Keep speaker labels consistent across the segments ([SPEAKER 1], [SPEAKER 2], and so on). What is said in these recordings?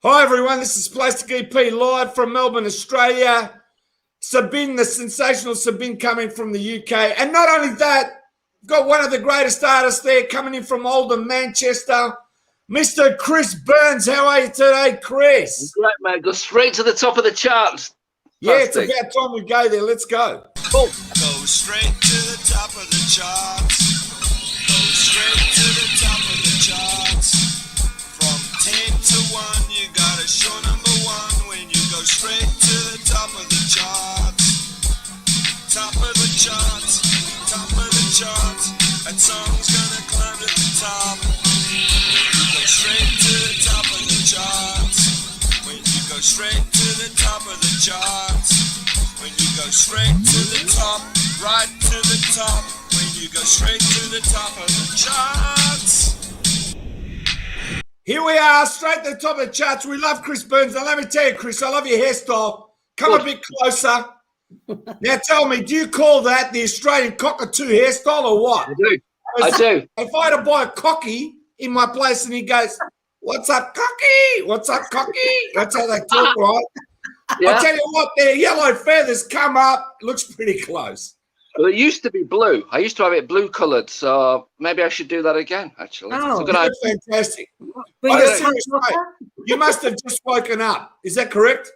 [SPEAKER 1] Hi everyone, this is Plastic EP live from Melbourne, Australia. Sabine, the sensational Sabine, coming from the UK. And not only that, got one of the greatest artists there coming in from Oldham, Manchester, Mr. Chris Burns. How are you today, Chris?
[SPEAKER 2] Great, mate. Go straight to the top of the charts.
[SPEAKER 1] Yeah, it's about time we go there. Let's go.
[SPEAKER 2] Cool.
[SPEAKER 3] Go straight to the top of the charts. Go straight to the top of the charts. From 10 to 1, you gotta show number 1 when you go straight to the top of the charts. Top of the charts, top of the charts. That song's gonna climb to the top. When you go straight to the top of the charts. When you go straight to the top of the charts. When you go straight to the top, right to the top. When you go straight to the top of the charts.
[SPEAKER 1] Here we are, straight to the top of the charts. We love Chris Burns. Now, let me tell you, Chris, I love your hairstyle. Come a bit closer. Now, tell me, do you call that the Australian cockatoo hairstyle or what?
[SPEAKER 2] I do.
[SPEAKER 1] If I had to buy a cocky in my place and he goes, "What's up, cocky? What's up, cocky?" That's how they talk, right?
[SPEAKER 2] Yeah.
[SPEAKER 1] I'll tell you what, their yellow feathers come up. Looks pretty close.
[SPEAKER 2] Well, it used to be blue. I used to have it blue coloured, so maybe I should do that again, actually. It's a good idea.
[SPEAKER 1] That's fantastic.
[SPEAKER 4] But
[SPEAKER 1] On a
[SPEAKER 4] you're
[SPEAKER 1] serious note, you must have just woken up. Is that correct?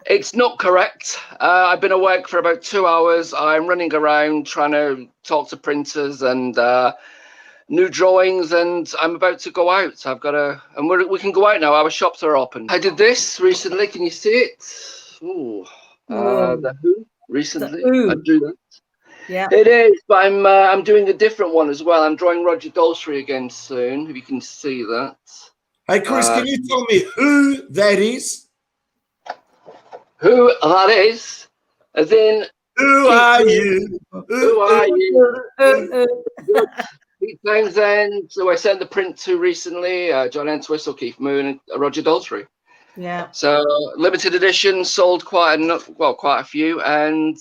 [SPEAKER 2] It's not correct. I've been awake for about 2 hours. I'm running around trying to talk to printers and new drawings, and I'm about to go out. I've got to, and we can go out now. Our shops are open. I did this recently. Can you see it? Ooh, the Who recently.
[SPEAKER 4] The Who.
[SPEAKER 2] I drew that.
[SPEAKER 4] Yeah.
[SPEAKER 2] It is, but I'm doing a different one as well. I'm drawing Roger Daltrey again soon. If you can see that.
[SPEAKER 1] Hey, Chris, can you tell me who that is?
[SPEAKER 2] Who that is? As in,
[SPEAKER 1] Who are you?
[SPEAKER 2] who are you? Pete Townsend, who I sent the print to recently, John Entwistle, Keith Moon, and Roger Daltrey.
[SPEAKER 4] Yeah.
[SPEAKER 2] So limited edition, sold quite a few, and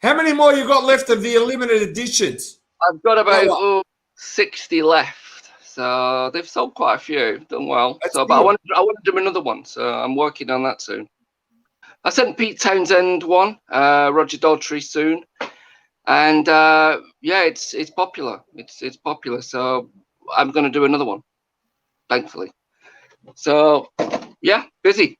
[SPEAKER 1] How many more you got left of the limited editions?
[SPEAKER 2] I've got about 60 left. So they've sold quite a few, done well.
[SPEAKER 1] That's
[SPEAKER 2] But I
[SPEAKER 1] good.
[SPEAKER 2] want to do another one, so I'm working on that soon. I sent Pete Townsend one, Roger Daltrey soon, and yeah, it's popular. It's popular, so I'm going to do another one, thankfully. So yeah, busy.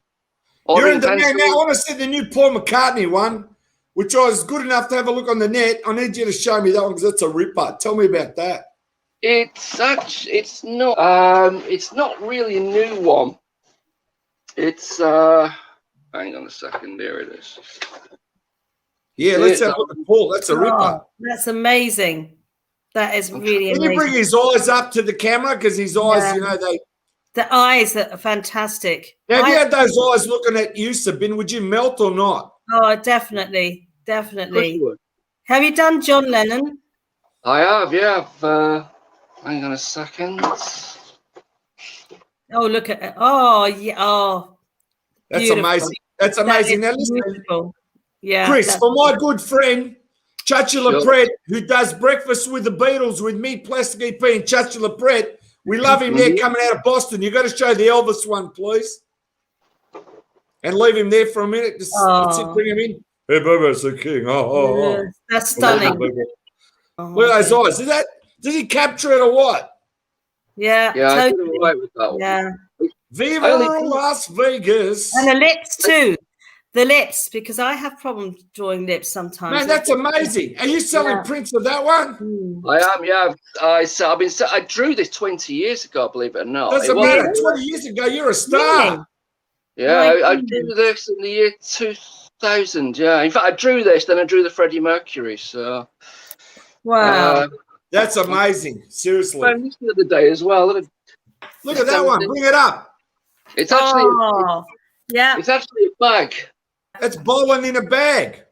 [SPEAKER 1] You're in
[SPEAKER 2] Ordering
[SPEAKER 1] demand now. I
[SPEAKER 2] pencils.
[SPEAKER 1] want to see the new Paul McCartney one, which I was good enough to have a look on the net. I need you to show me that one because it's a ripper. Tell me about that.
[SPEAKER 2] It's not really a new one. It's hang on a second, there it is.
[SPEAKER 1] Yeah, let's have a look at Paul. That's a ripper.
[SPEAKER 4] Oh, that's amazing. That is really
[SPEAKER 1] Can you bring
[SPEAKER 4] amazing.
[SPEAKER 1] his eyes up to the camera? Because his eyes,
[SPEAKER 4] Yeah.
[SPEAKER 1] you know, they.
[SPEAKER 4] The eyes are fantastic.
[SPEAKER 1] Now, if you had those eyes looking at you, Sabine, would you melt or not?
[SPEAKER 4] Oh, definitely.
[SPEAKER 2] Push
[SPEAKER 4] Definitely.
[SPEAKER 2] wood.
[SPEAKER 4] Have you done John Lennon?
[SPEAKER 2] I have, yeah. Hang on a second.
[SPEAKER 4] Oh, look at it. Oh, yeah. Oh,
[SPEAKER 1] That's
[SPEAKER 4] beautiful.
[SPEAKER 1] amazing. That's
[SPEAKER 4] That
[SPEAKER 1] amazing.
[SPEAKER 4] is
[SPEAKER 1] Now, listen,
[SPEAKER 4] beautiful. Yeah.
[SPEAKER 1] Chris,
[SPEAKER 4] that's-
[SPEAKER 1] for my good friend, Chachi
[SPEAKER 2] Sure.
[SPEAKER 1] LaPret, who does Breakfast with the Beatles with me, Plastic EP, and Chachi LaPret, we love him there coming out of Boston. You got to show the Elvis one, please. And leave him there for a minute. Just let's bring him in. Hey, Bubba's the king. Oh.
[SPEAKER 4] Yes, that's stunning. Oh,
[SPEAKER 1] Look at those eyes. Did he capture it or what?
[SPEAKER 4] Yeah,
[SPEAKER 2] Yeah, I did
[SPEAKER 4] totally.
[SPEAKER 2] all right with that one.
[SPEAKER 4] Yeah.
[SPEAKER 1] Viva
[SPEAKER 2] I only-
[SPEAKER 1] Las Vegas.
[SPEAKER 4] And the lips too. The lips, because I have problems drawing lips sometimes.
[SPEAKER 1] Man, that's amazing. Are you selling
[SPEAKER 4] Yeah.
[SPEAKER 1] prints of that one?
[SPEAKER 4] Hmm.
[SPEAKER 2] I am, yeah. I drew this 20 years ago, believe it or not.
[SPEAKER 1] Doesn't
[SPEAKER 2] It wasn't-
[SPEAKER 1] matter. 20 years ago, you're a star.
[SPEAKER 4] Really?
[SPEAKER 2] Yeah,
[SPEAKER 4] My
[SPEAKER 2] I
[SPEAKER 4] goodness.
[SPEAKER 2] drew this in the year 2000. Yeah, in fact, I drew this, then I drew the Freddie Mercury. So,
[SPEAKER 4] Wow.
[SPEAKER 1] That's amazing. Seriously.
[SPEAKER 2] found this the other day as well.
[SPEAKER 1] Look at that one. Bring it up.
[SPEAKER 2] It's actually,
[SPEAKER 4] Oh, yeah.
[SPEAKER 2] it's actually a bag.
[SPEAKER 1] That's bowling in a bag.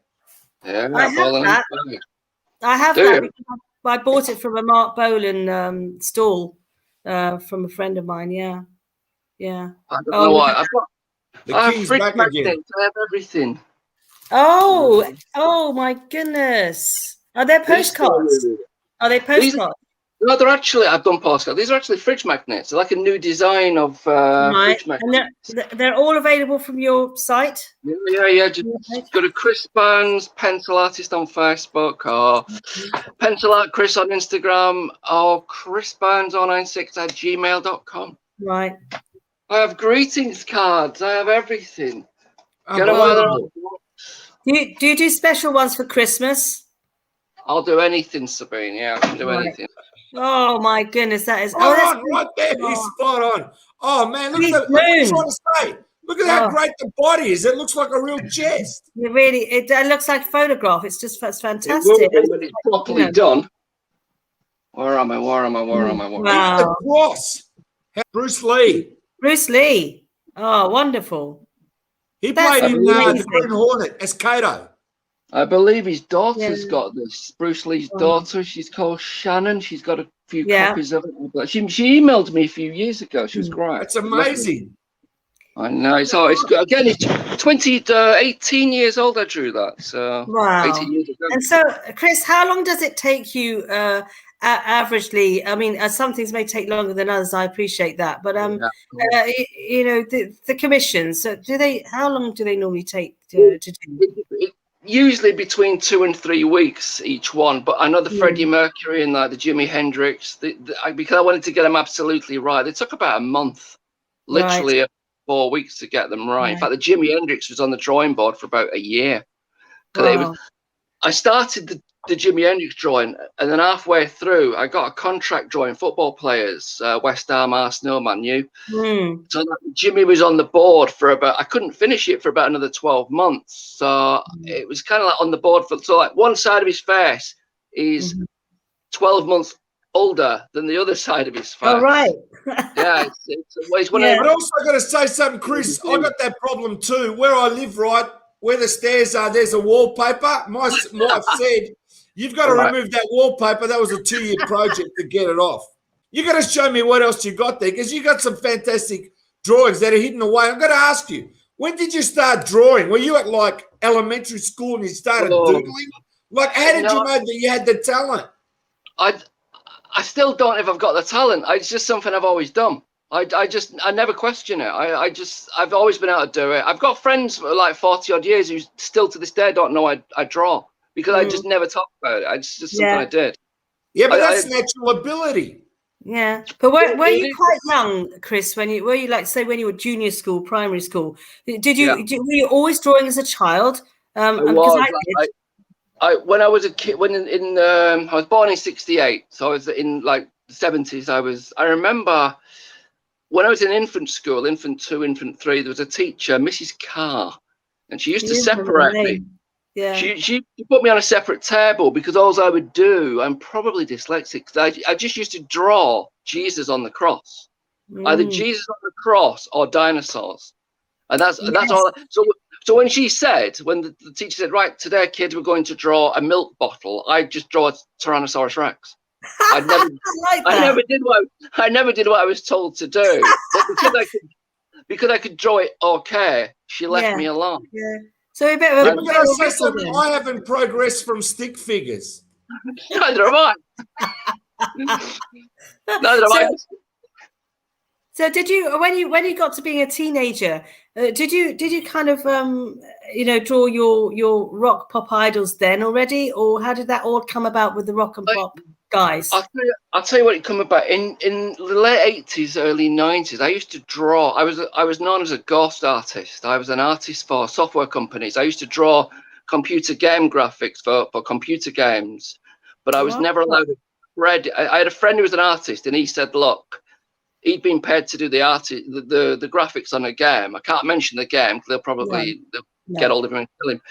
[SPEAKER 2] Yeah,
[SPEAKER 4] I have
[SPEAKER 2] bowling
[SPEAKER 4] that.
[SPEAKER 2] bag.
[SPEAKER 4] I have
[SPEAKER 2] Do
[SPEAKER 4] that.
[SPEAKER 2] you?
[SPEAKER 4] Because I bought it from a Mark Bolan stall from a friend of mine. Yeah. Yeah.
[SPEAKER 2] I don't
[SPEAKER 4] Oh,
[SPEAKER 2] know why.
[SPEAKER 4] look at
[SPEAKER 1] The
[SPEAKER 2] I have
[SPEAKER 1] king's
[SPEAKER 2] fridge
[SPEAKER 1] back again.
[SPEAKER 2] magnets. I have everything.
[SPEAKER 4] Oh, oh my goodness. Are there postcards? Are they
[SPEAKER 2] These-
[SPEAKER 4] postcards?
[SPEAKER 2] No, they're actually, I've done postcards. These are actually fridge magnets. They're like a new design of
[SPEAKER 4] Right.
[SPEAKER 2] fridge magnets.
[SPEAKER 4] And they're all available from your site?
[SPEAKER 2] Yeah. Just go to Chris Burns, Pencil Artist on Facebook, or Pencil Art Chris on Instagram, or chrisburns096@gmail.com.
[SPEAKER 4] Right.
[SPEAKER 2] I have greetings cards. I have everything. Get them
[SPEAKER 1] Unbelievable.
[SPEAKER 4] Do you do special ones for Christmas?
[SPEAKER 2] I'll do anything, Sabine. Yeah, I can do
[SPEAKER 4] Right.
[SPEAKER 2] anything.
[SPEAKER 4] Oh my goodness, that is
[SPEAKER 1] Spot
[SPEAKER 4] that's
[SPEAKER 1] on, right there. He's spot on. Oh man, look
[SPEAKER 4] He's
[SPEAKER 1] at that. What I'm
[SPEAKER 4] moon.
[SPEAKER 1] trying to say. Look at how
[SPEAKER 4] Oh.
[SPEAKER 1] great the body is. It looks like a real chest.
[SPEAKER 4] it really it looks like a photograph. It's just
[SPEAKER 2] It will
[SPEAKER 4] fantastic.
[SPEAKER 2] be when it's properly done. Where am I?
[SPEAKER 4] Wow.
[SPEAKER 1] The cross. Bruce Lee.
[SPEAKER 4] Bruce Lee. Oh, wonderful.
[SPEAKER 1] He
[SPEAKER 4] That's
[SPEAKER 1] played in the
[SPEAKER 4] amazing.
[SPEAKER 1] Green Hornet as Kato.
[SPEAKER 2] I believe his daughter's
[SPEAKER 4] Yeah.
[SPEAKER 2] got this. Bruce Lee's
[SPEAKER 4] Oh.
[SPEAKER 2] daughter. She's called Shannon. She's got a few
[SPEAKER 4] Yeah.
[SPEAKER 2] copies of it. But she emailed me a few years ago. She was great.
[SPEAKER 1] That's amazing.
[SPEAKER 2] I know. So it's again. It's 18 years old. I drew that. So
[SPEAKER 4] Wow.
[SPEAKER 2] 18 years ago.
[SPEAKER 4] And so, Chris, how long does it take you averagely? I mean, some things may take longer than others. I appreciate that, but you know, the commissions. So, how long do they normally take to do?
[SPEAKER 2] Usually between 2 and 3 weeks each one, but I know the Freddie Mercury and like the Jimi Hendrix, because I wanted to get them absolutely right. They took about a month, literally 4 weeks to get them right. In fact, the Jimi Hendrix was on the drawing board for about a year.
[SPEAKER 4] Wow.
[SPEAKER 2] I started the Jimi Hendrix drawing, and then halfway through, I got a contract drawing football players, West Ham, Arsenal, Man U. So Jimmy was on the board for about, I couldn't finish it for about another 12 months. So it was kind of like on the board for, so like one side of his face is 12 months older than the other side of his face.
[SPEAKER 4] Oh, right.
[SPEAKER 2] Yeah, it's one of
[SPEAKER 1] But also got to say something, Chris. I got that problem too. Where I live, right, where the stairs are, there's a wallpaper. My wife said, you've got to remove that wallpaper. That was a 2-year project to get it off. You got to show me what else you got there, because you got some fantastic drawings that are hidden away. I've got to ask you, when did you start drawing? Were you at like elementary school and you started doodling? Like, how did you know that you had the talent?
[SPEAKER 2] I still don't know if I've got the talent. It's just something I've always done. I never question it. I've always been able to do it. I've got friends for like 40 odd years who still to this day don't know I draw, because I just never talk about it. It's just something I did.
[SPEAKER 1] Yeah, but that's natural ability.
[SPEAKER 4] Yeah, but were you quite young, Chris? Were you like, say, when you were junior school, primary school? Were you always drawing as a child?
[SPEAKER 2] When I was a kid, I was born in '68, so I was in like the '70s. I remember when I was in infant school, infant 2, infant 3. There was a teacher, Mrs. Carr, and she used to separate me.
[SPEAKER 4] Yeah.
[SPEAKER 2] She put me on a separate table, because all I would do, I'm probably dyslexic, I just used to draw Jesus on the cross, either Jesus on the cross or dinosaurs, and that's all. So when she said, when the teacher said, right, today, kids, we're going to draw a milk bottle, I just draw a Tyrannosaurus Rex. I never did what I was told to do, but because I could draw it okay, she left me alone.
[SPEAKER 4] Yeah. So a bit of a
[SPEAKER 1] I haven't progressed from stick figures.
[SPEAKER 2] Neither have I. Neither have I.
[SPEAKER 4] So did you, when you got to being a teenager, did you kind of draw your rock pop idols then already, or how did that all come about with the rock and pop guys?
[SPEAKER 2] I'll tell you what it come about in the late 80s, early 90s. I used to draw. I was known as a ghost artist. I was an artist for software companies. I used to draw computer game graphics for computer games, but I was never allowed to read. I had a friend who was an artist, and he said, look, he'd been paid to do the graphics on a game. I can't mention the game because they'll probably get hold of him and kill him.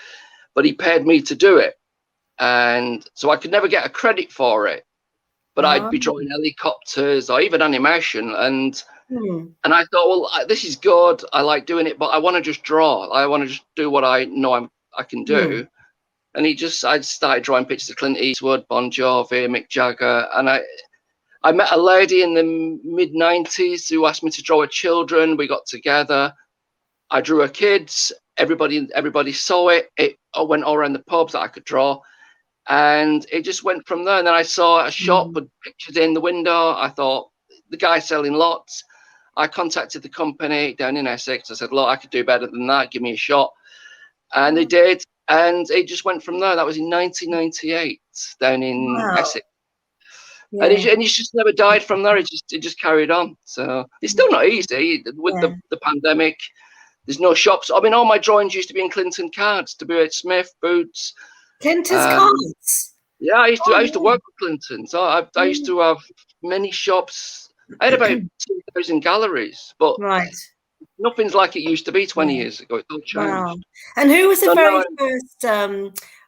[SPEAKER 2] But he paid me to do it, and so I could never get a credit for it. But I'd be drawing helicopters or even animation, and I thought, well, this is good. I like doing it, but I want to just draw. I want to just do what I know I can do. And I started drawing pictures of Clint Eastwood, Bon Jovi, Mick Jagger, and I met a lady in the mid-90s who asked me to draw her children. We got together. I drew her kids. Everybody saw it. It went all around the pubs that I could draw. and it just went from there. And then I saw a shop with pictures in the window. I thought, the guy selling lots. I contacted the company down in Essex. I said, look, I could do better than that. Give me a shot. And they did. And it just went from there. That was in 1998 down in Essex.
[SPEAKER 4] Yeah.
[SPEAKER 2] And he's just never died from there. It just carried on. So it's still not easy with the pandemic. There's no shops. I mean, all my drawings used to be in Clinton Cards, WH Smith, Boots.
[SPEAKER 4] Clinton's Cards.
[SPEAKER 2] Yeah, I used to work with Clinton. So I used to have many shops. I had about 2,000 galleries, but nothing's like it used to be 20 years ago. It's all changed.
[SPEAKER 4] Wow. And who was the very first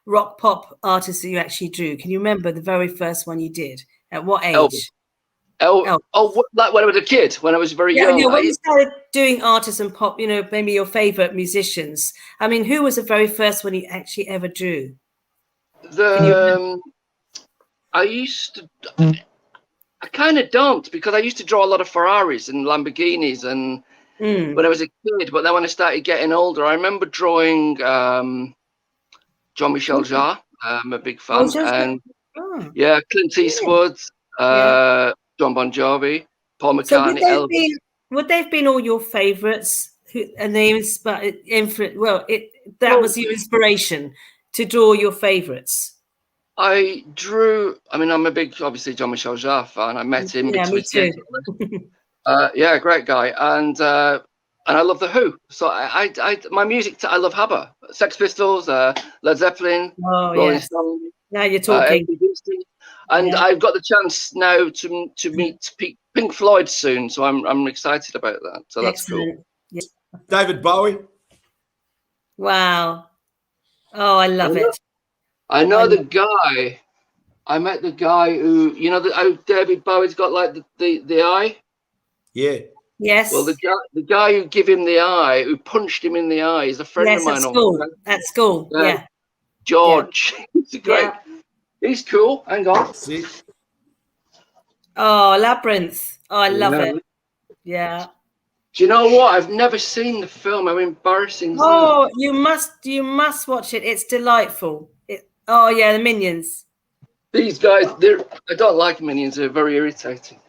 [SPEAKER 4] rock pop artist that you actually drew? Can you remember the very first one you did? At what age?
[SPEAKER 2] Like when I was a kid, when I was very young.
[SPEAKER 4] Yeah, when you started doing artists and pop, maybe your favorite musicians. I mean, who was the very first one you actually ever drew?
[SPEAKER 2] I kind of don't, because I used to draw a lot of Ferraris and Lamborghinis and when I was a kid. But then when I started getting older, I remember drawing Jean-Michel Jarre. I'm a big fan. Clint Eastwood, John Bon Jovi, Paul McCartney.
[SPEAKER 4] So would they have been all your favourites? And they that was your inspiration to draw your favourites.
[SPEAKER 2] I'm a big, obviously, Jean-Michel Jarre fan. I met him.
[SPEAKER 4] Yeah, me too.
[SPEAKER 2] Great guy. And I love The Who. So my music, I love ABBA, Sex Pistols, Led Zeppelin, Rolling Stones.
[SPEAKER 4] Now you're talking.
[SPEAKER 2] And I've got the chance now to meet Pink Floyd soon. So I'm excited about that. So that's cool.
[SPEAKER 4] Yeah.
[SPEAKER 1] David Bowie.
[SPEAKER 4] Wow. Oh, I love it.
[SPEAKER 2] I know the guy. I met the guy who, how David Bowie's got like the eye. Yeah.
[SPEAKER 4] Yes.
[SPEAKER 2] Well, the guy who gave him the eye, who punched him in the eye, is a friend of mine.
[SPEAKER 4] At school. Yeah.
[SPEAKER 2] George. He's great. Yeah. He's cool. Hang on.
[SPEAKER 1] See.
[SPEAKER 4] Oh, Labyrinth. Oh, I love it. Yeah.
[SPEAKER 2] Do you know what? I've never seen the film. How embarrassing.
[SPEAKER 4] Oh, you must watch it. It's delightful. The Minions.
[SPEAKER 2] These guys, I don't like Minions. They're very irritating.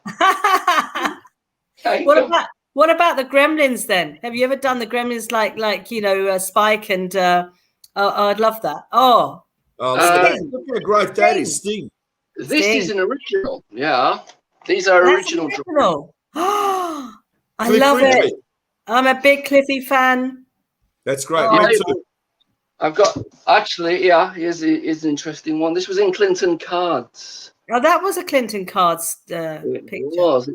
[SPEAKER 4] What about the Gremlins then? Have you ever done the Gremlins like Spike and I'd love that.
[SPEAKER 1] Look at great that is, Sting.
[SPEAKER 2] This is an original. Yeah. These are original.
[SPEAKER 4] I love it. I'm a big Cliffy fan.
[SPEAKER 1] That's great. Me too.
[SPEAKER 2] I've got here's an interesting one. This was in Clinton Cards.
[SPEAKER 4] Oh, that was a Clinton Cards picture.
[SPEAKER 2] It was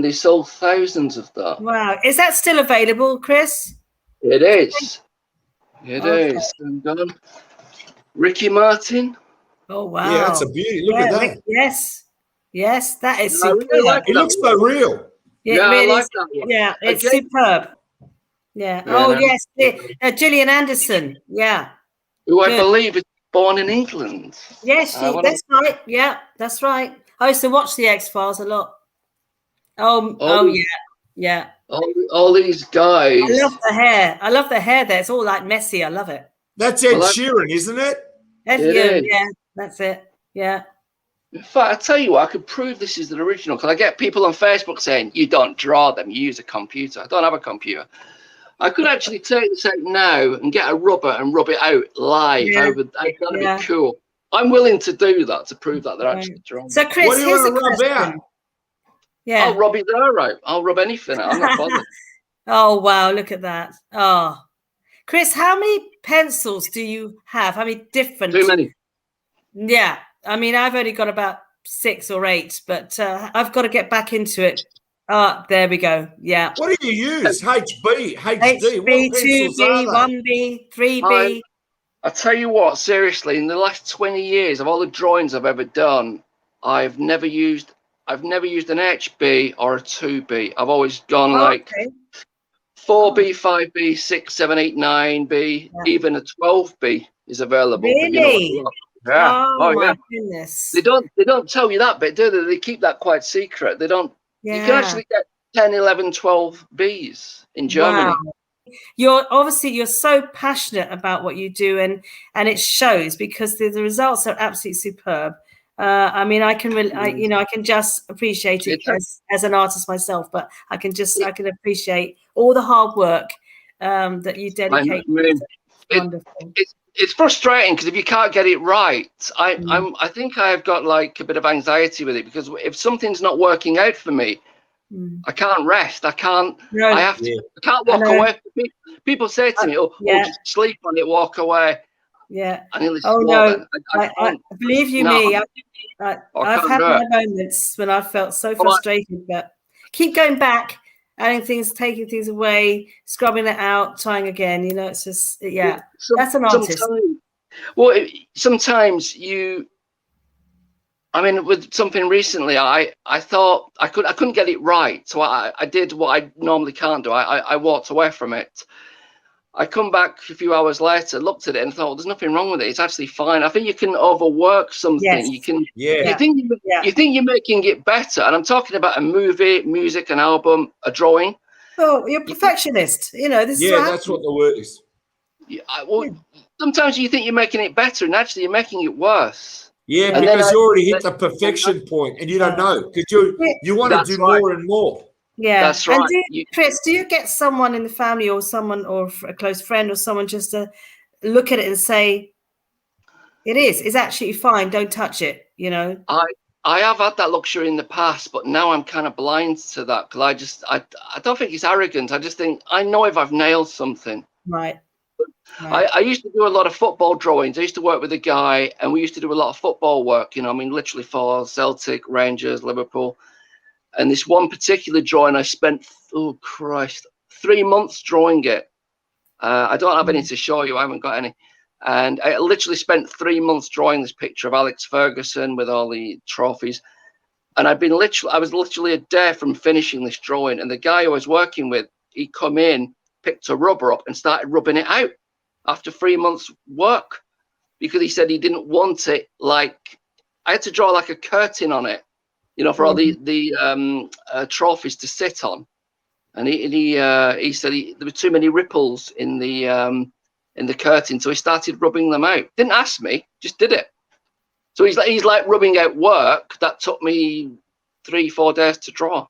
[SPEAKER 2] they sold thousands of that.
[SPEAKER 4] Wow. Is that still available, Chris?
[SPEAKER 2] It is. It is. And Ricky Martin.
[SPEAKER 4] Oh wow.
[SPEAKER 1] Yeah, that's a beauty. Look at that.
[SPEAKER 4] Yes, that is superb.
[SPEAKER 1] It looks so real.
[SPEAKER 4] Yeah,
[SPEAKER 2] I like that one.
[SPEAKER 4] Yeah, it's superb. Yeah. Oh yes, Gillian Anderson. Yeah.
[SPEAKER 2] Who I believe is born in England.
[SPEAKER 4] Yes, that's right. Yeah, that's right. I used to watch the X-Files a lot. Yeah.
[SPEAKER 2] All these guys.
[SPEAKER 4] I love the hair. There. It's all like messy. I love it.
[SPEAKER 1] That's Ed Sheeran, isn't it?
[SPEAKER 4] Yeah, that's it. Yeah.
[SPEAKER 2] In fact, I tell you what, I could prove this is the original because I get people on Facebook saying you don't draw them, you use a computer. I don't have a computer. I could actually take this out now and get a rubber and rub it out live. That'd be cool. I'm willing to do that to prove that they're actually drawn.
[SPEAKER 4] So, Chris,
[SPEAKER 1] what do you want to rub out?
[SPEAKER 2] Yeah. I'll rub it there out. I'll rub anything out. I'm not bothered.
[SPEAKER 4] Oh, wow. Look at that. Oh. Chris, how many pencils do you have? How many different?
[SPEAKER 2] Too many.
[SPEAKER 4] Yeah. I mean, I've only got about 6 or 8, but I've got to get back into it. There we go. Yeah.
[SPEAKER 1] What do you use? HB, HD.
[SPEAKER 4] HB, 2B, 1B, 3B.
[SPEAKER 2] I tell you what, seriously, in the last 20 years of all the drawings I've ever done, I've never used an HB or a 2B. I've always gone 4B, 5B, 6, 7, 8, 9B, even a 12B is available.
[SPEAKER 4] Really?
[SPEAKER 2] Yeah.
[SPEAKER 4] Oh my goodness.
[SPEAKER 2] They don't tell you that bit, do they? They keep that quite secret. They don't. Yeah. You can actually get 10, 11, 12 Bs in Germany.
[SPEAKER 4] Wow. you're so passionate about what you do, and it shows because the results are absolutely superb. I mean, I can I can just appreciate it as an artist myself, but I can appreciate all the hard work that you dedicate. Wonderful.
[SPEAKER 2] It's frustrating because if you can't get it right, I think I've got like a bit of anxiety with it, because if something's not working out for me, I can't rest. I can't.
[SPEAKER 4] No.
[SPEAKER 2] I have to. I can't walk away. People say to me, "Oh, just sleep on it, walk away."
[SPEAKER 4] Yeah.
[SPEAKER 2] Oh no!
[SPEAKER 4] I believe you me. I've had my moments when I felt so frustrated, but keep going back, adding things, taking things away, scrubbing it out, trying again. You know, it's just that's an artist.
[SPEAKER 2] Sometimes you. I mean, with something recently, I thought I couldn't get it right, so I did what I normally can't do. I walked away from it. I come back a few hours later, looked at it, and thought, well, "There's nothing wrong with it. It's actually fine." I think you can overwork something.
[SPEAKER 4] Yes.
[SPEAKER 2] You can.
[SPEAKER 1] Yeah.
[SPEAKER 2] You think you're making it better, and I'm talking about a movie, music, an album, a drawing.
[SPEAKER 4] Oh, you're a perfectionist. You know, this is
[SPEAKER 1] that's what the word is.
[SPEAKER 2] Sometimes you think you're making it better, and actually you're making it worse.
[SPEAKER 1] Yeah,
[SPEAKER 2] And
[SPEAKER 1] because you already hit the perfection point, and you don't know, because you want to do more and more.
[SPEAKER 4] Yeah,
[SPEAKER 2] that's right.
[SPEAKER 4] And Chris, do you get someone in the family or a close friend or someone just to look at it and say, it's absolutely fine, don't touch it, you know?
[SPEAKER 2] I have had that luxury in the past, but now I'm kind of blind to that, because I don't think it's arrogant. I just think I know if I've nailed something.
[SPEAKER 4] Right.
[SPEAKER 2] I used to do a lot of football drawings. I used to work with a guy, and we used to do a lot of football work, you know, I mean, literally for Celtic, Rangers, Liverpool. And this one particular drawing, I spent, 3 months drawing it. I don't have any to show you. I haven't got any. And I literally spent 3 months drawing this picture of Alex Ferguson with all the trophies. And I was literally a day from finishing this drawing. And the guy I was working with, he come in, picked a rubber up and started rubbing it out after 3 months work, because he said he didn't want it. Like, I had to draw like a curtain on it, you know, for all the trophies to sit on. And he said there were too many ripples in the curtain, so he started rubbing them out. Didn't ask me, just did it. So he's like rubbing out work that took me 3-4 days to draw,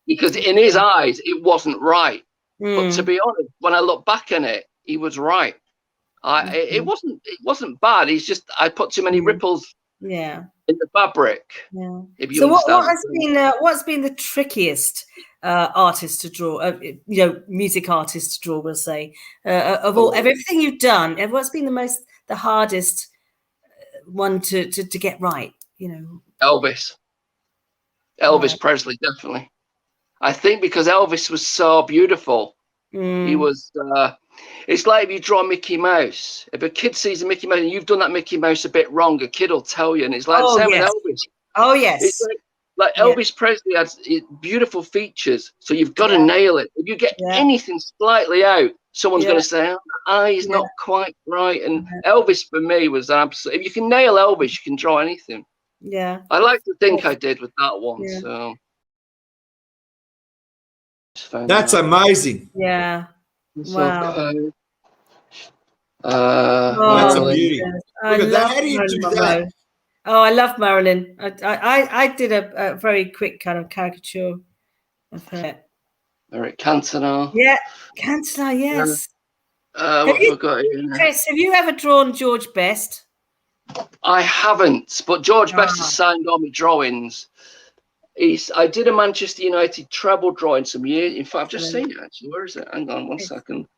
[SPEAKER 2] because in his eyes it wasn't right. But to be honest, when I look back on it, he was right. It wasn't bad. It's just I put too many ripples in the fabric.
[SPEAKER 4] Yeah.
[SPEAKER 2] So
[SPEAKER 4] what's been the trickiest artist to draw? Music artist to draw, we'll say, of everything you've done. What's been the hardest one to get right? You know, Elvis Presley, definitely. I think because Elvis was so beautiful. He was. It's like if you draw Mickey Mouse. If a kid sees a Mickey Mouse and you've done that Mickey Mouse a bit wrong, a kid will tell you. And it's like the same with Elvis. Oh, yes.
[SPEAKER 2] It's like Elvis Presley has beautiful features, so you've got to nail it. If you get anything slightly out, someone's going to say, "Oh, the eye's not quite right." And Elvis for me was an absolute. If you can nail Elvis, you can draw anything.
[SPEAKER 4] Yeah.
[SPEAKER 2] I like to think I did with that one.
[SPEAKER 4] Yeah.
[SPEAKER 2] So.
[SPEAKER 1] That's amazing.
[SPEAKER 4] Yeah. Wow.
[SPEAKER 1] That's a beauty. Look at that. How do you do that?
[SPEAKER 4] Oh, I love Marilyn. I did a very quick kind of caricature of her.
[SPEAKER 2] Eric Cantona.
[SPEAKER 4] Yeah, Cantona, yes.
[SPEAKER 2] Chris,
[SPEAKER 4] have you ever drawn George Best?
[SPEAKER 2] I haven't, but George Best has signed all my drawings. I did a Manchester United treble drawing some years. In fact, I've just seen it actually. Where is it? Hang on 1 second.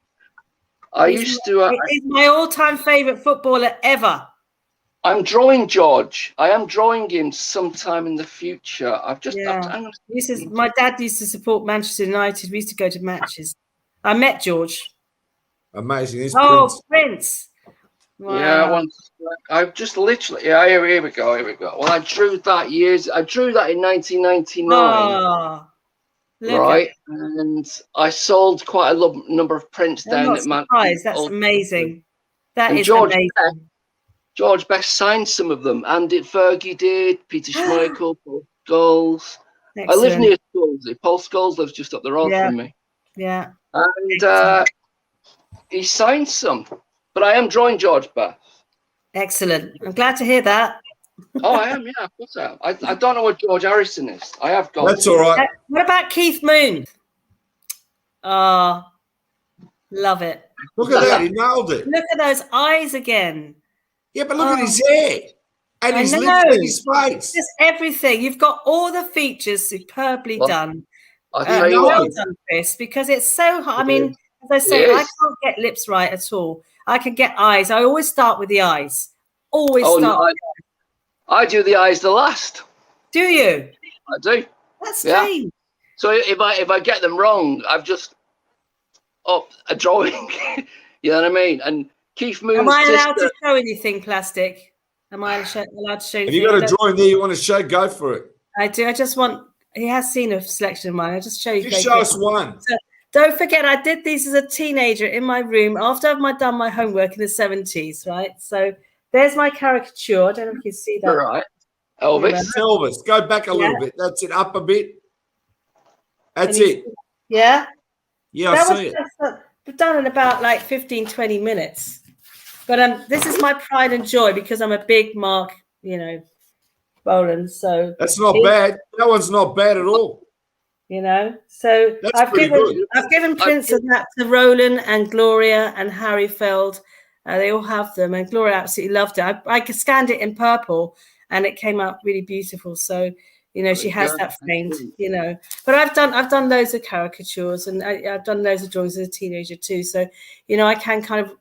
[SPEAKER 2] He's
[SPEAKER 4] my all-time favourite footballer ever.
[SPEAKER 2] I'm drawing George. I am drawing him sometime in the future.
[SPEAKER 4] My dad used to support Manchester United. We used to go to matches. I met George.
[SPEAKER 1] Amazing.
[SPEAKER 4] Prince. Wow.
[SPEAKER 2] Yeah, I've just literally. Yeah, here we go. Well, I drew that in 1999. Right, and I sold quite a number of prints down at Manchester.
[SPEAKER 4] That's amazing. That is amazing.
[SPEAKER 2] George Best signed some of them, and Fergie did. Peter Schmeichel, Paul Scholes. I live near Scholes. Paul Scholes lives just up the road from me.
[SPEAKER 4] Yeah.
[SPEAKER 2] and he signed some. But I am drawing George Best.
[SPEAKER 4] Excellent. I'm glad to hear that.
[SPEAKER 2] Oh, I am, yeah, of course I am. I don't know what George Harrison is. I have got.
[SPEAKER 1] That's all right.
[SPEAKER 4] What about Keith Moon? Oh, love it.
[SPEAKER 1] Look at that. He nailed it.
[SPEAKER 4] Look at those eyes again.
[SPEAKER 1] Yeah, but look at his hair and
[SPEAKER 4] I
[SPEAKER 1] his lips
[SPEAKER 4] know.
[SPEAKER 1] and his face.
[SPEAKER 4] Just everything. You've got all the features superbly
[SPEAKER 2] Well,
[SPEAKER 4] done.
[SPEAKER 2] I'll tell you
[SPEAKER 4] Well
[SPEAKER 2] what.
[SPEAKER 4] done, Chris, because it's so hard. I mean, as I say,
[SPEAKER 2] It
[SPEAKER 4] I
[SPEAKER 2] is.
[SPEAKER 4] can't get lips right at all. I can get eyes. I always start with the eyes. Always
[SPEAKER 2] Oh,
[SPEAKER 4] start.
[SPEAKER 2] no, I do the eyes the last.
[SPEAKER 4] Do you?
[SPEAKER 2] I do.
[SPEAKER 4] That's
[SPEAKER 2] Yeah.
[SPEAKER 4] strange.
[SPEAKER 2] So if I get them wrong, I've just upped a drawing. You know what I mean? And Keith Moon's
[SPEAKER 4] Am I allowed
[SPEAKER 2] sister.
[SPEAKER 4] to show anything plastic? Am I allowed to show
[SPEAKER 1] Have
[SPEAKER 4] anything?
[SPEAKER 1] you got a drawing there you want to show? Go for it.
[SPEAKER 4] I do. I just want. He has seen a selection of mine. I'll just show you.
[SPEAKER 1] Just show us one.
[SPEAKER 4] Don't forget, I did these as a teenager in my room after I've done my homework in the 70s, right? So there's my caricature. I don't know if you can see that.
[SPEAKER 2] All right. Elvis.
[SPEAKER 4] Yeah.
[SPEAKER 1] Elvis, go back a little
[SPEAKER 4] Yeah.
[SPEAKER 1] bit. That's it. Up a bit. That's
[SPEAKER 4] And you
[SPEAKER 1] it.
[SPEAKER 4] see- Yeah.
[SPEAKER 1] Yeah, I
[SPEAKER 4] That
[SPEAKER 1] see it.
[SPEAKER 4] was done in about like 15, 20 minutes. But this is my pride and joy because I'm a big Mark, Boland. So,
[SPEAKER 1] That's not
[SPEAKER 4] It-
[SPEAKER 1] bad. That one's not bad at all.
[SPEAKER 4] So
[SPEAKER 1] That's
[SPEAKER 4] I've
[SPEAKER 1] pretty
[SPEAKER 4] given
[SPEAKER 1] good.
[SPEAKER 4] I've given prints of that to Roland and Gloria and Harry Feld. They all have them, and Gloria absolutely loved it. I scanned it in purple, and it came out really beautiful. So she has
[SPEAKER 2] good.
[SPEAKER 4] that framed. But I've done loads of caricatures, and I've done loads of drawings as a teenager too. So I can kind of.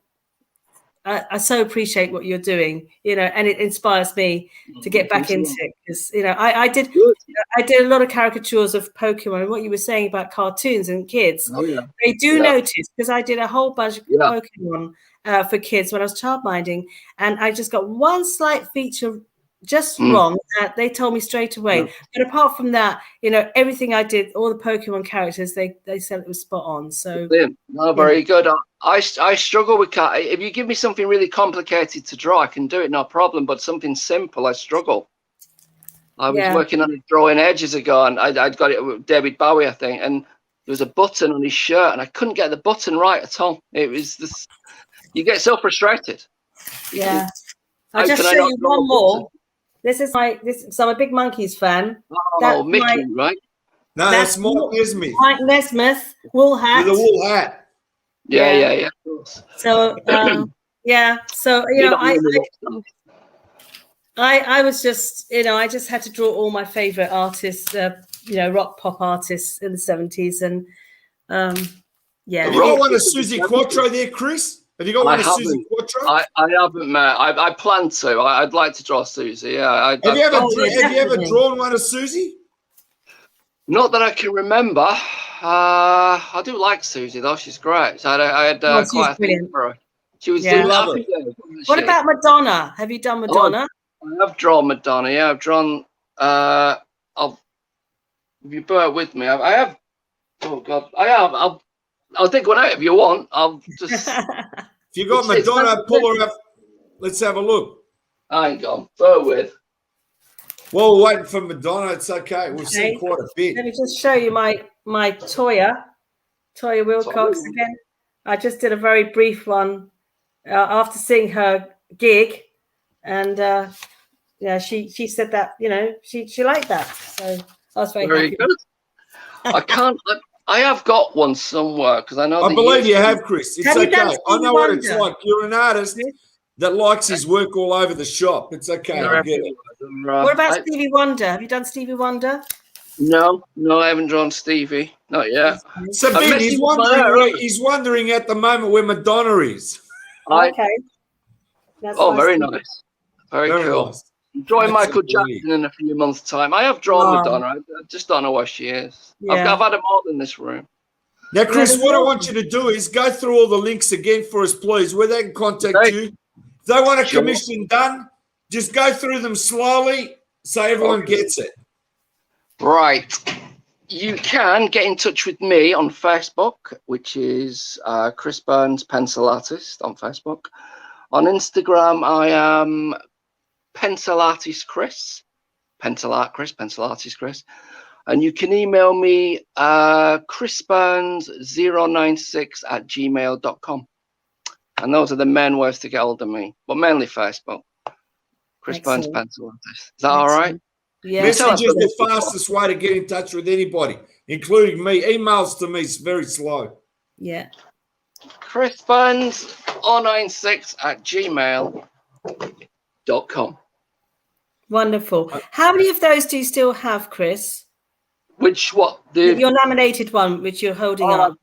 [SPEAKER 4] I so appreciate what you're doing, and it inspires me to get back into it because I did a lot of caricatures of Pokemon, and what you were saying about cartoons and kids.
[SPEAKER 2] Oh yeah.
[SPEAKER 4] They do
[SPEAKER 2] Yeah.
[SPEAKER 4] notice because I did a whole bunch of
[SPEAKER 2] Yeah.
[SPEAKER 4] Pokemon for kids when I was childminding, and I just got one slight feature just wrong. They told me straight away.
[SPEAKER 2] Yeah.
[SPEAKER 4] But apart from that, everything I did, all the Pokemon characters, they said it was spot on. So
[SPEAKER 2] Brilliant. No, very good. I struggle with cat. If you give me something really complicated to draw, I can do it, no problem. But something simple, I struggle. I was
[SPEAKER 4] Yeah.
[SPEAKER 2] working on a drawing ages ago, and I'd got it with David Bowie, I think, and there was a button on his shirt, and I couldn't get the button right at all. It was this. You get so frustrated.
[SPEAKER 4] yeah,
[SPEAKER 2] How
[SPEAKER 4] I'll just
[SPEAKER 2] can I
[SPEAKER 4] show
[SPEAKER 2] not
[SPEAKER 4] you
[SPEAKER 2] draw a
[SPEAKER 4] one more.
[SPEAKER 2] button?
[SPEAKER 4] This is so I'm a big Monkeys fan.
[SPEAKER 2] Oh,
[SPEAKER 4] That's
[SPEAKER 2] Mickey, right?
[SPEAKER 1] No, that's
[SPEAKER 4] That's
[SPEAKER 1] Mark Nesmith
[SPEAKER 4] Mike Nesmith, wool hat.
[SPEAKER 1] with a wool hat.
[SPEAKER 2] Yeah. Of course.
[SPEAKER 4] So yeah, so
[SPEAKER 2] You're not really awesome.
[SPEAKER 4] I was just I just had to draw all my favorite artists, rock pop artists in the 70s, and yeah.
[SPEAKER 1] Have you got one of Susie Quattro there, Chris? Have you got one of Susie Quattro?
[SPEAKER 2] I haven't, mate. I plan to. I'd like to draw Susie. Yeah.
[SPEAKER 1] Have you ever
[SPEAKER 4] definitely.
[SPEAKER 1] drawn one of Susie?
[SPEAKER 2] Not that I can remember. I do like Susie though. She's great. So I had
[SPEAKER 4] she's
[SPEAKER 2] quite a thing
[SPEAKER 4] brilliant.
[SPEAKER 2] for her. She was
[SPEAKER 4] Yeah.
[SPEAKER 2] doing
[SPEAKER 1] Love
[SPEAKER 2] Happy
[SPEAKER 1] her.
[SPEAKER 2] Days, wasn't
[SPEAKER 4] What
[SPEAKER 2] she?
[SPEAKER 4] about Madonna? Have you done Madonna?
[SPEAKER 2] I have drawn Madonna. Yeah, I've drawn. If you bear with me, I have. Oh God, I have. I'll think one out if you want. I'll just.
[SPEAKER 1] If you got
[SPEAKER 2] It's
[SPEAKER 1] Madonna, pull her up. Let's have a look.
[SPEAKER 2] I ain't gone. Bear with.
[SPEAKER 1] Well, we're waiting for Madonna. It's okay. We've
[SPEAKER 4] Okay.
[SPEAKER 1] seen quite a bit.
[SPEAKER 4] Let me just show you my Toya Wilcox
[SPEAKER 2] Toya.
[SPEAKER 4] again. I just did a very brief one after seeing her gig, and she said that she liked that, so I was very
[SPEAKER 2] Very
[SPEAKER 4] happy.
[SPEAKER 2] good. I can't. I have got one somewhere because I know.
[SPEAKER 1] I
[SPEAKER 2] they
[SPEAKER 1] believe
[SPEAKER 2] used
[SPEAKER 1] you
[SPEAKER 2] to-
[SPEAKER 1] have, Chris. It's
[SPEAKER 4] Have you done
[SPEAKER 1] okay. I
[SPEAKER 4] Stevie
[SPEAKER 1] know what it's
[SPEAKER 4] Wonder?
[SPEAKER 1] like. You're an artist that likes his work all over the shop. It's okay. I get it.
[SPEAKER 4] What about Stevie Wonder? Have you done Stevie Wonder?
[SPEAKER 2] No, I haven't drawn Stevie. Not yet.
[SPEAKER 1] Sabine,
[SPEAKER 2] messing
[SPEAKER 1] he's
[SPEAKER 2] with my
[SPEAKER 1] wondering.
[SPEAKER 2] hair.
[SPEAKER 1] He's wondering at the moment where Madonna is.
[SPEAKER 4] Okay. That's
[SPEAKER 2] Oh,
[SPEAKER 4] nice.
[SPEAKER 2] very nice. Very cool.
[SPEAKER 1] nice.
[SPEAKER 2] Drawing
[SPEAKER 1] That's
[SPEAKER 2] Michael
[SPEAKER 1] a beauty.
[SPEAKER 2] Jackson in a few months' time. I have drawn
[SPEAKER 4] Oh.
[SPEAKER 2] Madonna. I just don't know where she is.
[SPEAKER 4] Yeah.
[SPEAKER 2] I've had more than this room.
[SPEAKER 1] Now, Chris,
[SPEAKER 4] there's
[SPEAKER 1] what I
[SPEAKER 4] more.
[SPEAKER 1] want you to do is go through all the links again for us, please, where they can contact
[SPEAKER 2] Okay.
[SPEAKER 1] you. If they want a
[SPEAKER 2] Sure.
[SPEAKER 1] commission done, just go through them slowly so everyone
[SPEAKER 2] Okay.
[SPEAKER 1] gets it.
[SPEAKER 2] Right. You can get in touch with me on Facebook, which is Chris Burns Pencil Artist on Facebook. On Instagram, I am Pencil Artist Chris. Pencil Art Chris, Pencil Artist Chris. And you can email me chrisburns096@gmail.com. And those are the main ways to get hold of me, but mainly Facebook. Chris Burns
[SPEAKER 4] Excellent.
[SPEAKER 2] Pencil Artist. Is that all right?
[SPEAKER 4] Yeah.
[SPEAKER 1] Message is the
[SPEAKER 2] Excellent.
[SPEAKER 1] fastest way to get in touch with anybody, including me. Emails to me is very slow.
[SPEAKER 4] Yeah.
[SPEAKER 2] Chris Burns096@gmail.com.
[SPEAKER 4] Wonderful. How many of those do you still have, Chris?
[SPEAKER 2] Which what?
[SPEAKER 4] Your laminated one, which you're holding up.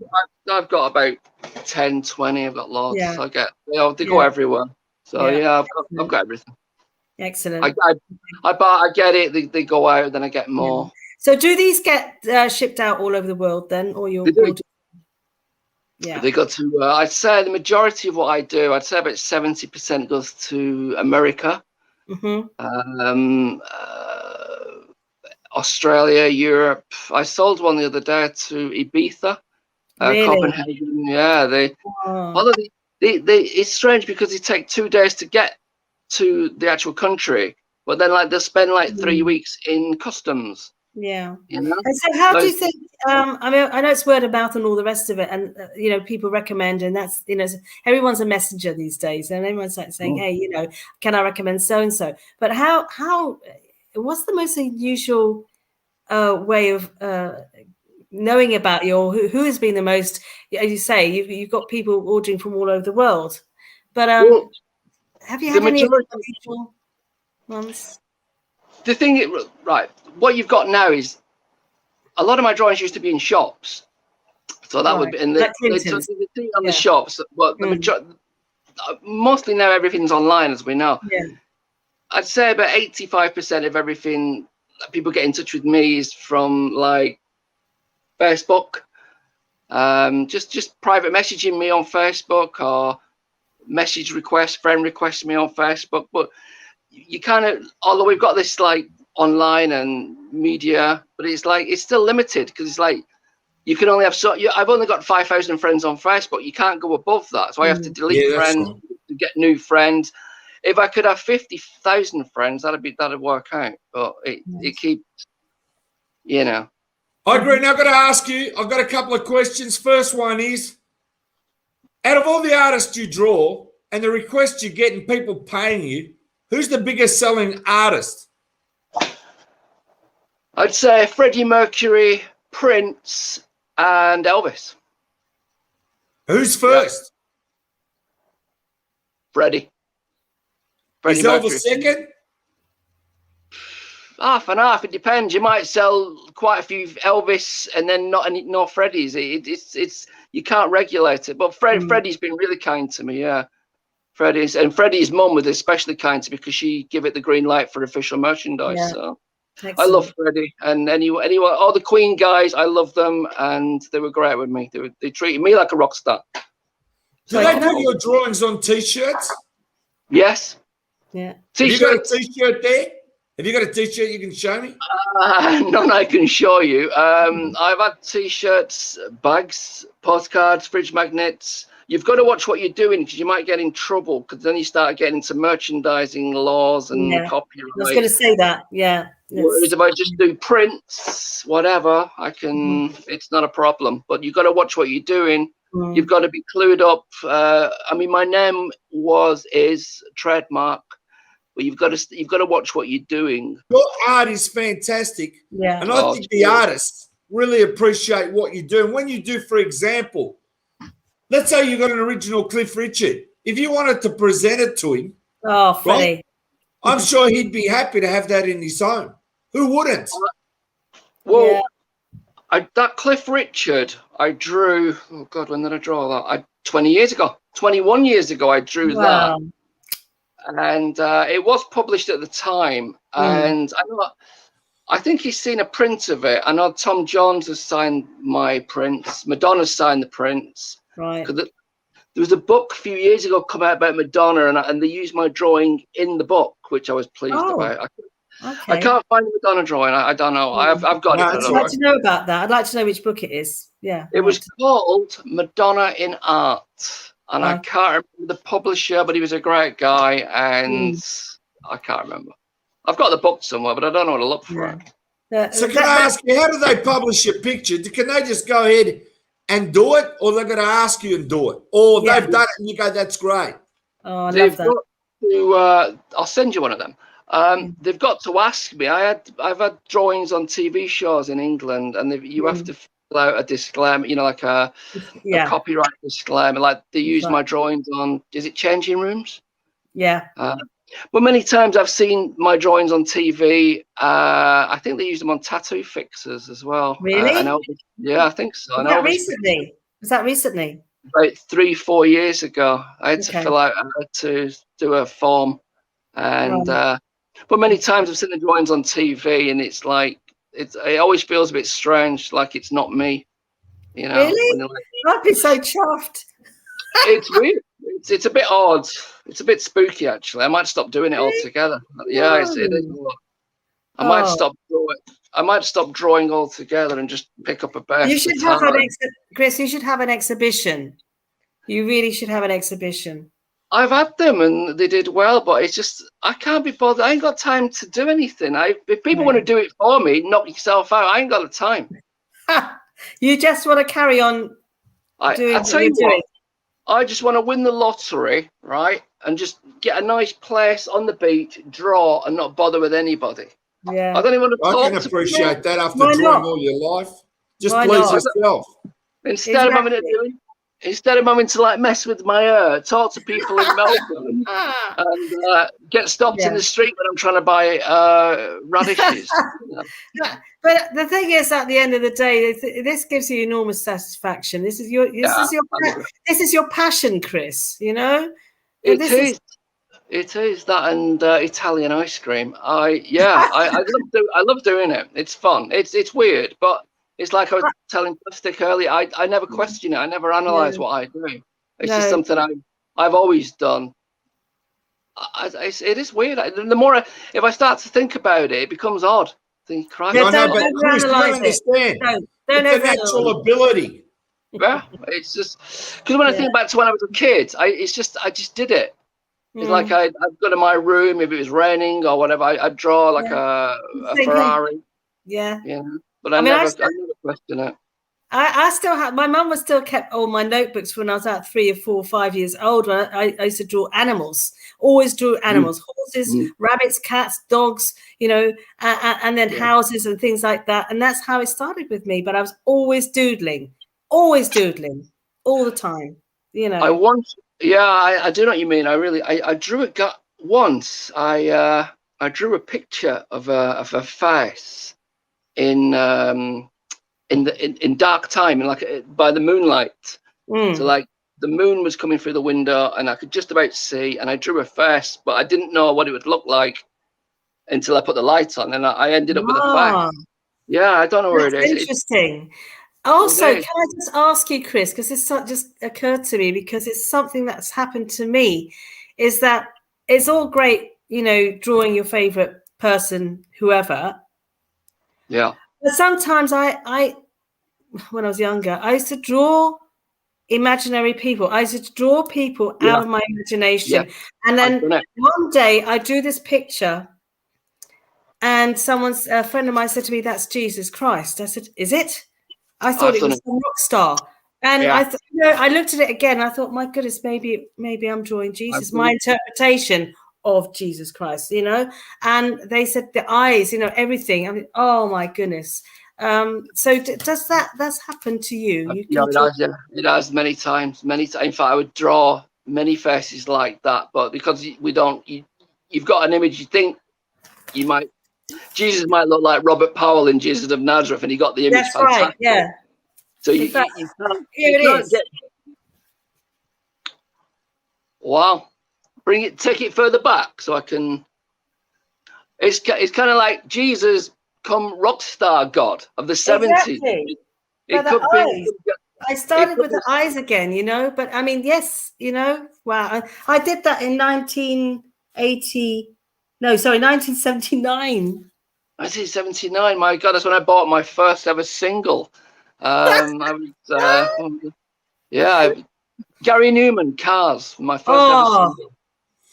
[SPEAKER 2] I've got about 10, 20. I've got lots.
[SPEAKER 4] Yeah.
[SPEAKER 2] I get, they go everywhere. So
[SPEAKER 4] Yeah.
[SPEAKER 2] I've got everything.
[SPEAKER 4] Excellent.
[SPEAKER 2] I get it. They go out, then I get more.
[SPEAKER 4] So do these get shipped out all over the world then, or
[SPEAKER 2] They do.
[SPEAKER 4] Yeah.
[SPEAKER 2] They go to. I'd say the majority of what I do, I'd say about 70% goes to America, Australia, Europe. I sold one the other day to Ibiza,
[SPEAKER 4] Really?
[SPEAKER 2] Copenhagen. Yeah, it's strange because they take 2 days to get to the actual country, but then like they'll spend like 3 weeks in customs.
[SPEAKER 4] Yeah.
[SPEAKER 2] You know?
[SPEAKER 4] And so how do you think, I mean, I know it's word of mouth and all the rest of it, and, you know, people recommend, and that's, you know, everyone's a messenger these days, and everyone's like saying, hey, you know, can I recommend so-and-so? But what's the most unusual way of knowing about you, or who has been the most, as you say, you've got people ordering from all over the world, but have you had any unusual ones?
[SPEAKER 2] The thing, right, what you've got now is a lot of my drawings used to be in shops. So that would be, and the thing on the shops, but the majority, mostly now everything's online, as we know.
[SPEAKER 4] Yeah.
[SPEAKER 2] I'd say about 85% of everything that people get in touch with me is from like Facebook, just private messaging me on Facebook, or message request, friend request me on Facebook. But you kind of, although we've got this like online and media, but it's like it's still limited, because it's like you can only have I've only got 5,000 friends on Facebook. You can't go above that, so I have to delete friends to get new friends. If I could have 50,000 friends, that'd work out. But it keeps, you know.
[SPEAKER 1] I agree. Now I've got to ask you, I've got a couple of questions. First one is, out of all the artists you draw and the requests you get and people paying you, who's the biggest selling artist?
[SPEAKER 2] I'd say Freddie Mercury, Prince, and Elvis.
[SPEAKER 1] Who's first?
[SPEAKER 2] Freddie.
[SPEAKER 1] Is Elvis second?
[SPEAKER 2] Half and half. It depends. You might sell quite a few Elvis and then no Freddie's. It's you can't regulate it. But Freddie's been really kind to me. Yeah, Freddie's mum was especially kind to me because she gave it the green light for official merchandise. Yeah. So excellent. I love Freddie, and anyone, all the Queen guys, I love them, and they were great with me. They treated me like a rock star.
[SPEAKER 1] Do they put your drawings on T-shirts?
[SPEAKER 2] Yes.
[SPEAKER 4] Yeah.
[SPEAKER 1] Have you got a T-shirt there? Have you got a T-shirt you can show me?
[SPEAKER 2] None I can show you. I've had T-shirts, bags, postcards, fridge magnets. You've got to watch what you're doing, because you might get in trouble, because then you start getting into merchandising laws and copyright. I
[SPEAKER 4] was going to say that, yeah.
[SPEAKER 2] Whereas if I just do prints, whatever, I can, it's not a problem. But you've got to watch what you're doing. You've got to be clued up. I mean, my name is trademark, but you've got to watch what you're doing.
[SPEAKER 1] Your art is fantastic.
[SPEAKER 4] Yeah.
[SPEAKER 1] And I think the artists really appreciate what you do. And when you do, for example, let's say you got an original Cliff Richard. If you wanted to present it to him,
[SPEAKER 4] Freddie,
[SPEAKER 1] I'm sure he'd be happy to have that in his home. Who wouldn't?
[SPEAKER 2] Well, that Cliff Richard, I drew. Oh God, when did I draw that? 20 years ago, 21 years ago, I drew that, and it was published at the time. And I think he's seen a print of it. I know Tom Jones has signed my prints. Madonna's signed the prints.
[SPEAKER 4] Right.
[SPEAKER 2] There was a book a few years ago come out about Madonna, and they used my drawing in the book, which I was pleased about. I can't find the Madonna drawing. I don't know. I've got it.
[SPEAKER 4] I'd like to know about that. I'd like to know which book it is. Yeah.
[SPEAKER 2] It was called Madonna in Art, and I can't remember the publisher, but he was a great guy, and I can't remember. I've got the book somewhere, but I don't know where to look for it.
[SPEAKER 1] So can I ask you, how do they publish your picture? Can they just go ahead and do it, or they're going to ask you and do it, or
[SPEAKER 4] Yeah.
[SPEAKER 1] they've done it and you go, that's great?
[SPEAKER 4] Oh, I
[SPEAKER 2] They've
[SPEAKER 4] love that.
[SPEAKER 2] got to, I'll send you one of them. They've got to ask me. I've had drawings on TV shows in England, and you have to fill out a disclaimer, you know, like a copyright disclaimer. Like they use my drawings on, is it changing rooms?
[SPEAKER 4] Yeah.
[SPEAKER 2] But many times I've seen my drawings on TV. I think they use them on tattoo fixers as well.
[SPEAKER 4] Really?
[SPEAKER 2] Yeah, I think so.
[SPEAKER 4] Was that recently? Was that recently?
[SPEAKER 2] About 3-4 years ago, I had to fill out, I had to do a form, and but many times I've seen the drawings on TV, and it's like it always feels a bit strange, like it's not me, you know.
[SPEAKER 4] Really? I'd be so chuffed.
[SPEAKER 2] It's weird. It's a bit odd. It's a bit spooky, actually. I might stop doing it altogether. Yeah, it is. I might stop drawing. I might stop drawing altogether and just pick up a bear.
[SPEAKER 4] You should have Chris. You should have an exhibition. You really should have an exhibition.
[SPEAKER 2] I've had them and they did well, but it's just I can't be bothered. I ain't got time to do anything. If people want to do it for me, knock yourself out. I ain't got the time.
[SPEAKER 4] You just want to carry on doing.
[SPEAKER 2] I tell you what. I just want to win the lottery, right? And just get a nice place on the beach, draw, and not bother with anybody.
[SPEAKER 4] Yeah.
[SPEAKER 2] I don't even want to talk.
[SPEAKER 1] I can appreciate that after drawing all your life. Just please yourself.
[SPEAKER 2] Instead of having to like mess with my hair, talk to people in Melbourne, and get stopped in the street when I'm trying to buy radishes.
[SPEAKER 4] But the thing is, at the end of the day, this gives you enormous satisfaction. This is your passion, Chris. You know,
[SPEAKER 2] It is that and Italian ice cream. I love doing it. It's fun. It's weird, but it's like I was telling Plastic earlier. I never question it. I never analyze what I do. It's just something I've always done. It is weird. The more if I start to think about it, it becomes odd. Think, Christ.
[SPEAKER 1] Don't understand. It's a natural ability.
[SPEAKER 2] Yeah, it's just because when I think back to when I was a kid, I just did it. It's like I'd go to my room if it was raining or whatever. I'd draw like a Ferrari.
[SPEAKER 4] Yeah.
[SPEAKER 2] Yeah. But I never question it.
[SPEAKER 4] I still have, my mum was still kept all my notebooks when I was about 3 or 4 or 5 years old. When I used to draw animals, always drew animals, horses, rabbits, cats, dogs, you know, and then houses and things like that. And that's how it started with me. But I was always doodling all the time, you know.
[SPEAKER 2] I do know what you mean. I drew it once. I drew a picture of a face in dark time, and like by the moonlight. So like the moon was coming through the window and I could just about see, and I drew a face, but I didn't know what it would look like until I put the light on, and I ended up with a face. Yeah, I don't know where it is.
[SPEAKER 4] Interesting. Also, can I just ask you, Chris, because this just occurred to me, because it's something that's happened to me, is that it's all great, you know, drawing your favorite person, whoever.
[SPEAKER 2] Yeah.
[SPEAKER 4] But sometimes I when I was younger, I used to draw imaginary people. I used to draw people out of my imagination. And then one day I drew this picture, and a friend of mine said to me, "That's Jesus Christ." I said, "Is it?" I thought it was a rock star. And I looked at it again. I thought, my goodness, maybe I'm drawing Jesus, my interpretation of Jesus Christ, you know. And they said the eyes, you know, everything. I mean, oh my goodness. So does that's happened to you?
[SPEAKER 2] It has many times. In fact, I would draw many faces like that, but because you've got an image, you think Jesus might look like Robert Powell in Jesus of Nazareth, and he got the image.
[SPEAKER 4] That's fantastic. Right. Yeah.
[SPEAKER 2] So you can't get. Wow. Take it further back so I can. It's kind of like Jesus come rock star God of the 70s.
[SPEAKER 4] Exactly.
[SPEAKER 2] It could be.
[SPEAKER 4] I started with the eyes again, you know, but I mean, yes, you know, wow. I did that in 1979.
[SPEAKER 2] 1979. My God, that's when I bought my first ever single. Gary Newman, Cars, my first ever single.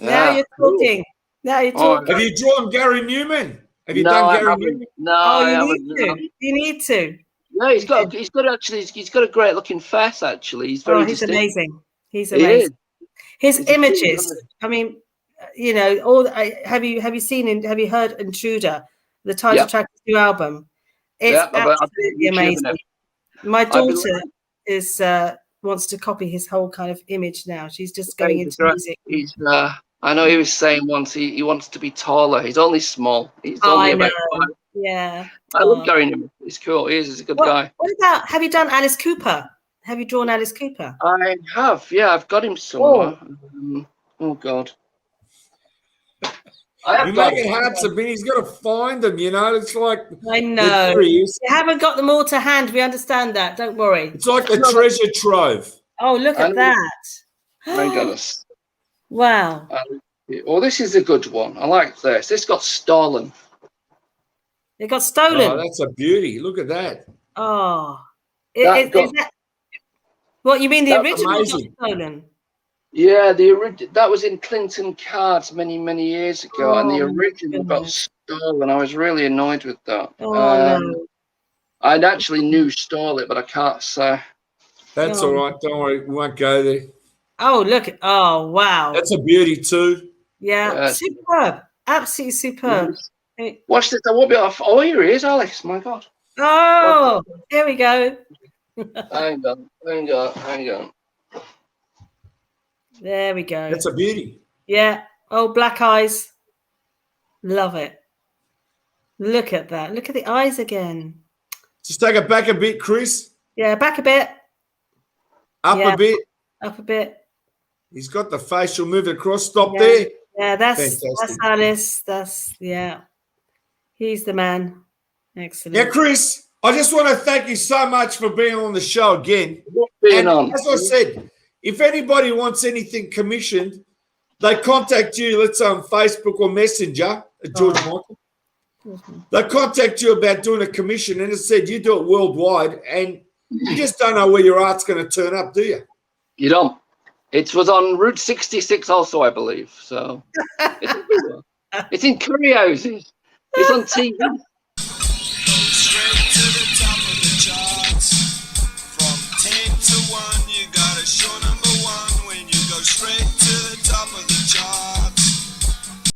[SPEAKER 4] Now you're talking.
[SPEAKER 1] Have you drawn Gary Newman? Have you
[SPEAKER 2] No,
[SPEAKER 1] done
[SPEAKER 2] I
[SPEAKER 1] Gary
[SPEAKER 2] haven't.
[SPEAKER 1] Newman?
[SPEAKER 2] No,
[SPEAKER 4] Oh,
[SPEAKER 2] I
[SPEAKER 4] you
[SPEAKER 2] haven't.
[SPEAKER 4] need to. You need to.
[SPEAKER 2] Yeah, he's got actually. He's got a great looking face. Actually, he's very
[SPEAKER 4] Oh, he's
[SPEAKER 2] distinct.
[SPEAKER 4] amazing. He's
[SPEAKER 2] He is.
[SPEAKER 4] amazing. His
[SPEAKER 2] He's a cool
[SPEAKER 4] images.
[SPEAKER 2] guy.
[SPEAKER 4] I mean, you know, have you seen? Have you heard Intruder, the title
[SPEAKER 2] Yeah.
[SPEAKER 4] track of his new album? It's
[SPEAKER 2] Yeah, I've been
[SPEAKER 4] absolutely
[SPEAKER 2] YouTubing
[SPEAKER 4] amazing.
[SPEAKER 2] it.
[SPEAKER 4] My
[SPEAKER 2] I've been
[SPEAKER 4] daughter is wants to copy his whole kind of image now. She's just going
[SPEAKER 2] He's
[SPEAKER 4] into
[SPEAKER 2] great.
[SPEAKER 4] music.
[SPEAKER 2] He's. I know he was saying once he wants to be taller. He's only small. He's
[SPEAKER 4] Oh,
[SPEAKER 2] only
[SPEAKER 4] I know.
[SPEAKER 2] about 5.
[SPEAKER 4] Yeah.
[SPEAKER 2] I love
[SPEAKER 4] Oh.
[SPEAKER 2] Gary Newman. He's cool. He is. He's a good guy.
[SPEAKER 4] What about? Have you done Alice Cooper? Have you drawn Alice Cooper?
[SPEAKER 2] I have. Yeah, I've got him somewhere. Oh God. I have
[SPEAKER 1] You
[SPEAKER 2] got
[SPEAKER 1] make it
[SPEAKER 2] him.
[SPEAKER 1] hard, Sabine. He's got to find them, you know. It's like
[SPEAKER 4] I know.
[SPEAKER 1] there he is.
[SPEAKER 4] You haven't got them all to hand. We understand that. Don't worry.
[SPEAKER 1] It's like a treasure trove.
[SPEAKER 4] Oh, look
[SPEAKER 2] I
[SPEAKER 4] at
[SPEAKER 2] know.
[SPEAKER 4] that.
[SPEAKER 2] My goodness.
[SPEAKER 4] Wow.
[SPEAKER 2] Oh, this is a good one. I like this. This got stolen.
[SPEAKER 4] It got
[SPEAKER 1] Oh,
[SPEAKER 4] stolen.
[SPEAKER 1] that's a beauty. Look at that.
[SPEAKER 4] Oh.
[SPEAKER 2] That got-
[SPEAKER 4] Is that, what, you mean the
[SPEAKER 1] That's
[SPEAKER 4] original got
[SPEAKER 1] amazing.
[SPEAKER 4] stolen?
[SPEAKER 2] Yeah, that was in Clinton cards many years ago, and the
[SPEAKER 4] Oh, my
[SPEAKER 2] original got
[SPEAKER 4] goodness.
[SPEAKER 2] stolen. I was really annoyed with that.
[SPEAKER 4] Oh, no.
[SPEAKER 2] I'd actually knew stole it, but I can't say.
[SPEAKER 1] That's
[SPEAKER 4] Oh.
[SPEAKER 1] all right. Don't worry. We won't go there.
[SPEAKER 4] Oh, look. Oh, wow.
[SPEAKER 1] That's a beauty too.
[SPEAKER 4] Yeah.
[SPEAKER 2] Yeah.
[SPEAKER 4] Superb. Absolutely superb.
[SPEAKER 2] Watch this. I won't be off. Oh, here he is, Alice. My God.
[SPEAKER 4] Oh, here we go.
[SPEAKER 2] Hang on.
[SPEAKER 4] There we go.
[SPEAKER 1] That's a beauty.
[SPEAKER 4] Yeah. Oh, black eyes. Love it. Look at that. Look at the eyes again.
[SPEAKER 1] Just take it back a bit, Chris.
[SPEAKER 4] Yeah, back a bit.
[SPEAKER 1] Up
[SPEAKER 4] Yeah.
[SPEAKER 1] a bit.
[SPEAKER 4] Up a bit.
[SPEAKER 1] He's got the facial move across. Stop
[SPEAKER 4] Yeah.
[SPEAKER 1] there.
[SPEAKER 4] Yeah, that's
[SPEAKER 1] Fantastic.
[SPEAKER 4] Alice. That's He's the man. Excellent.
[SPEAKER 1] Yeah, Chris, I just want to thank you so much for being on the show again.
[SPEAKER 2] Being
[SPEAKER 1] And
[SPEAKER 2] on.
[SPEAKER 1] as I said, if anybody wants anything commissioned, they contact you, let's say on Facebook or Messenger, George Michael. They contact you about doing a commission, and it said you do it worldwide, and you just don't know where your art's going to turn up, do you?
[SPEAKER 2] You don't. It was on Route 66 also, I believe. So it's everywhere. It's in curry houses. It's on TV.